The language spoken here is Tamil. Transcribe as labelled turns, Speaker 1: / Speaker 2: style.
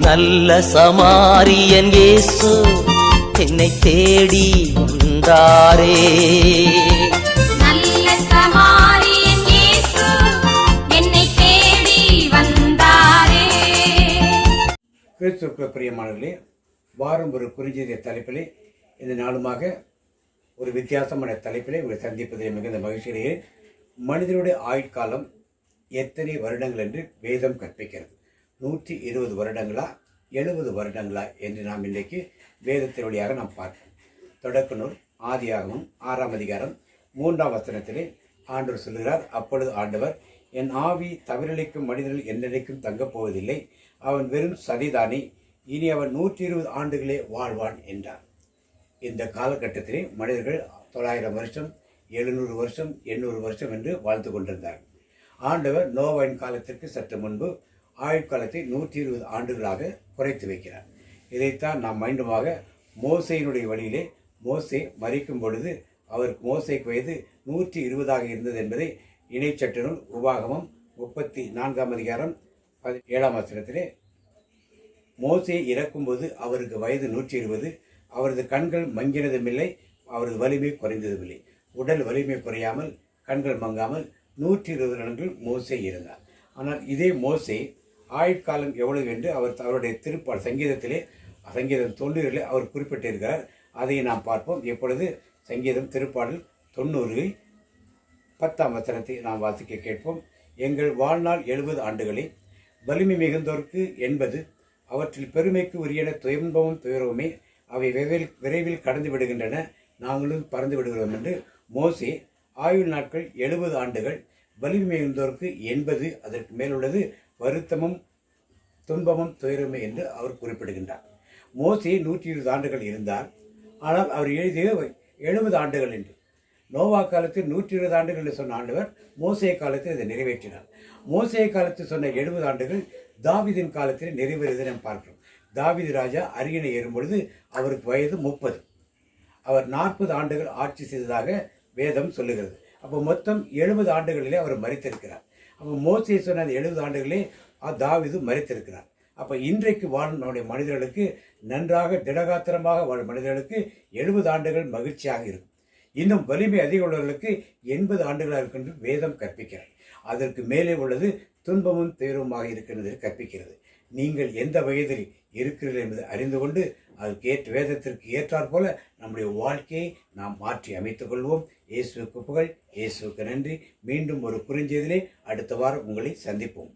Speaker 1: நல்ல சமாரியன் இயேசு என்னை தேடி வந்தாரே.
Speaker 2: நல்ல சமாரியன் இயேசு என்னை தேடி வந்தாரே.
Speaker 3: கிறிஸ்துவுக்குள் பிரியமானவர்களே, வாரம் ஒரு குறிஞ்சிய தலைப்பிலே இந்த நாளுமாக ஒரு வித்தியாசமான தலைப்பிலே உங்களை சந்திப்பதில் மிகுந்த மகிழ்ச்சியிலேயே. மனிதனுடைய ஆயுட்காலம் எத்தனை வருடங்கள் என்று வேதம் கற்பிக்கிறது. 120 வருடங்களா 70 வருடங்களா என்று நாம் இன்றைக்கு வேதத்தின் வழியாக நாம் பார்ப்போம். தொடக்க நூல் ஆதியாகமம் 6ஆம் அதிகாரம் 3ஆம் வசனத்திலே ஆண்டவர் சொல்கிறார், அப்பொழுது ஆண்டவர், என் ஆவி தவறிழைக்கும் மனிதர்கள் என்றைக்கும் தங்கப் போவதில்லை, அவன் வெறும் சதிதானே, இனி அவன் 120 ஆண்டுகளே வாழ்வான் என்றார். இந்த காலகட்டத்திலே மனிதர்கள் 900 வருஷம் 700 வருஷம் 800 வருஷம் என்று வாழ்ந்து கொண்டிருந்தார்கள். ஆண்டவர் நோவாவின் காலத்திற்கு சற்று முன்பு ஆயுட்காலத்தை 120 ஆண்டுகளாக குறைத்து வைக்கிறார். இதைத்தான் நாம் மீண்டுமாக மோசேயினுடைய வழியிலே மோசே மரிக்கும் பொழுது அவருக்கு மோசேக்கு வயது 120 இருந்தது என்பதை இணைச்சட்ட நூல் உபாகமம் 34ஆம் அதிகாரம் 17ஆம் வசனத்திலே, மோசே இறக்கும்போது அவருக்கு வயது 120, அவரது கண்கள் மங்கினதுமில்லை, அவரது வலிமை குறைந்ததுமில்லை. உடல் வலிமை குறையாமல் கண்கள் மங்காமல் 120 வருடங்கள் மோசே இருந்தார். ஆனால் இதே மோசே ஆயுட்காலம் எவ்வளவு என்று அவருடைய திருப்பால் சங்கீதம் 90 அவர் குறிப்பிட்டிருக்கிறார். அதை நாம் பார்ப்போம். எப்பொழுது சங்கீதம் திருப்பாடல் 90 10ஆம் வசனத்தை நாம் வாசிக்க கேட்போம். எங்கள் வாழ்நாள் 70 ஆண்டுகளே, வலிமை மிகுந்தோருக்கு 80, அவற்றில் பெருமைக்கு உரியன துன்பமும் துயரவுமே, அவை விரைவில் கடந்து விடுகின்றன, நாங்களும் பறந்து விடுகிறோம் என்று மோசே ஆயுள் நாட்கள் 70 ஆண்டுகள், வலிமை மிகுந்தோருக்கு 80, அதற்கு மேலுள்ளது வருத்தமும் துன்பமும் துயரமே என்று அவர் குறிப்பிடுகின்றார். மோசே 120 ஆண்டுகள் இருந்தார். ஆனால் அவர் எழுதிய 70 ஆண்டுகள் என்று. நோவா காலத்தில் 120 ஆண்டுகள் என்று சொன்ன ஆண்டவர் மோசே காலத்தில் இதை நிறைவேற்றினார். மோசே காலத்தில் சொன்ன 70 ஆண்டுகள் தாவீதின் காலத்தில் நிறைவேறுவதை நாம் பார்க்கிறோம். தாவீது ராஜா அரியணை ஏறும் பொழுது அவருக்கு வயது 30. அவர் 40 ஆண்டுகள் ஆட்சி செய்ததாக வேதம் சொல்லுகிறது. அப்போ மொத்தம் 70 ஆண்டுகளிலே அவர் மரித்திருக்கிறார். அப்போ மோசே சொன்ன 70 ஆண்டுகளே தாவீது மரித்திருக்கிறார். அப்போ இன்றைக்கு வாழும் நம்முடைய மனிதர்களுக்கு, நன்றாக திடகாத்திரமாக வாழும் மனிதர்களுக்கு 70 ஆண்டுகள் மகிழ்ச்சியாக இருக்கும். இன்னும் வலிமை அதிக உள்ளவர்களுக்கு 80 ஆண்டுகளாக இருக்கின்ற வேதம் கற்பிக்கிறது. அதற்கு மேலே உள்ளது துன்பமும் துயரமுமாக இருக்கின்றது கற்பிக்கிறது. நீங்கள் எந்த வயதில் இருக்கிறீர்கள் என்பதை அறிந்து கொண்டு அதுக்கு வேதத்திற்கு ஏற்றாற் போல நம்முடைய வாழ்க்கையை நாம் மாற்றி அமைத்துக் கொள்வோம். இயேசுவுக்கு புகழ், இயேசுவுக்கு நன்றி. மீண்டும் ஒரு குறுஞ்செய்தியிலே அடுத்த வாரம் உங்களை சந்திப்போம்.